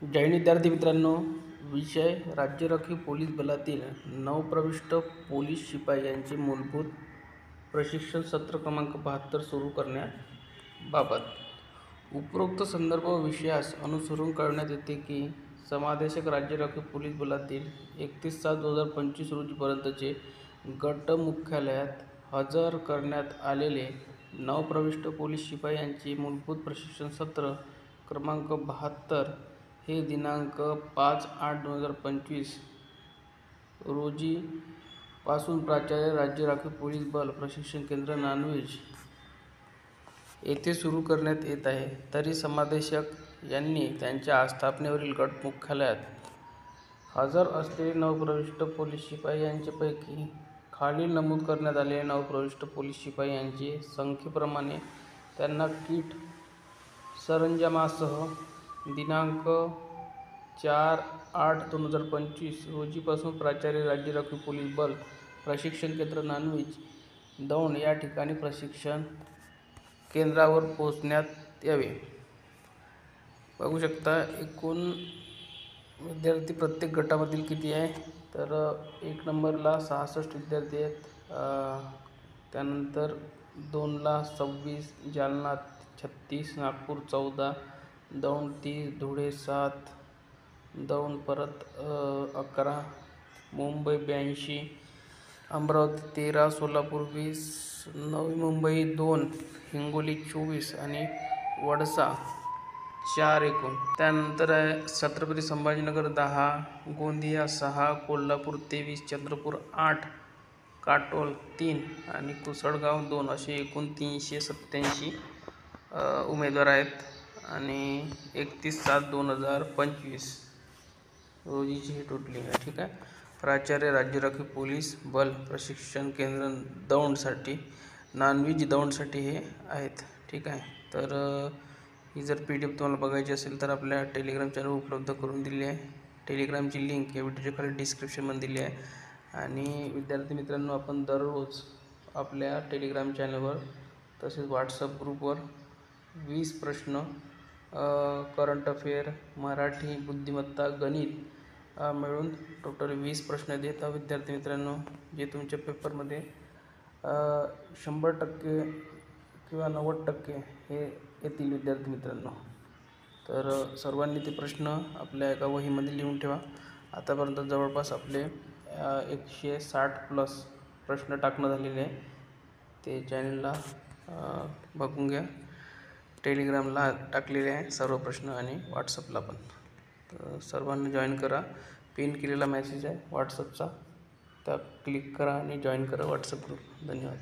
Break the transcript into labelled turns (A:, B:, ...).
A: जैन विद्यार्थी मित्रांनो, विषय राज्य राखीव पोलीस बलातील नवप्रविष्ट पोलीस शिपाई यांचे मूलभूत प्रशिक्षण सत्र क्रमांक 72 सुरू करण्याबाबत. उपरोक्त संदर्भ व विषयास अनुसरून कळविण्यात येते की समादेशक राज्य राखीव पोलीस बलातील 31/7/2025 रोजीपर्यंतचे गट मुख्यालयात हजर करण्यात आलेले नवप्रविष्ट पोलीस शिपाई यांचे मूलभूत प्रशिक्षण सत्र क्रमांक 72 हे दिनांक 5/8/2025 रोजी पासून प्राचार्य राज्य राखीव पोलीस बल प्रशिक्षण केंद्र नान्हेज येथे सुरू करण्यात येत आहे. तरी समादेशक यांनी त्यांच्या आस्थापनेवरील गट मुख्यालयात हजर असलेले नवप्रविष्ट पोलीस शिपाई यांच्यापैकी खालील नमूद करण्यात आलेले नवप्रविष्ट पोलीस शिपाई यांचे संख्येप्रमाणे त्यांना किट सरंजामासह दिनांक 4/8/2025 रोजीपासून प्राचार्य राज्य राखीव पोलीस बल प्रशिक्षण केंद्र नान्हेज दौंड या ठिकाणी प्रशिक्षण केंद्रावर पोहोचण्यात यावे. बघू शकता एकूण विद्यार्थी प्रत्येक गटामधील किती आहे, तर 1 नंबरला 66 विद्यार्थी आहेत, त्यानंतर 2ला 26, जालना 36, नागपूर 14, दौंड 30, धुळे 7, दौंड परत 11, मुंबई 82, अमरावती 13, सोलापूर 20, नवी मुंबई 2, हिंगोली 24 आणि वडसा 4 एकूण. त्यानंतर आहे छत्रपती संभाजीनगर 10, गोंदिया 6, कोल्हापूर 23, चंद्रपूर 8, काटोल 3 आणि कुसळगाव 2 असे एकूण 387 उमेदवार आहेत. आणि 31/7/2025 रोजीची ही टोटलिंग आहे. ठीक आहे. प्राचार्य राज्य राखीव पोलीस बल प्रशिक्षण केंद्र दौंडसाठी, नान्हेज दौंडसाठी हे आहेत. ठीक आहे. तर ही जर PDF तुम्हाला बघायची असेल तर आपल्या टेलिग्राम चॅनल उपलब्ध करून दिली आहे. टेलिग्रामची लिंक या व्हिडिओच्या खाली डिस्क्रिप्शनमध्ये दिली आहे. आणि विद्यार्थी मित्रांनो, आपण दररोज आपल्या टेलिग्राम चॅनलवर तसेच व्हॉट्सअप ग्रुपवर 20 प्रश्न, करंट अफेअर, मराठी, बुद्धिमत्ता, गणित मिळून टोटल 20 प्रश्न देत आहोत विद्यार्थी मित्रांनो, जे तुमच्या पेपरमध्ये 100% किंवा 90% हे येतील विद्यार्थी मित्रांनो. तर सर्वांनी ते प्रश्न आपल्या एका वहीमध्ये लिहून ठेवा. आतापर्यंत जवळपास आपले 160+ प्रश्न टाकणं झालेले आहे. ते चॅनलला बघून घ्या. टेलिग्रामला टाकलेले आहे सर्व प्रश्न आणि व्हॉट्सअपला पण. तर सर्वांनी जॉईन करा. पिन केलेला मेसेज आहे व्हॉट्सअपचा, त्या क्लिक करा आणि जॉईन करा व्हॉट्सअप ग्रुप. धन्यवाद.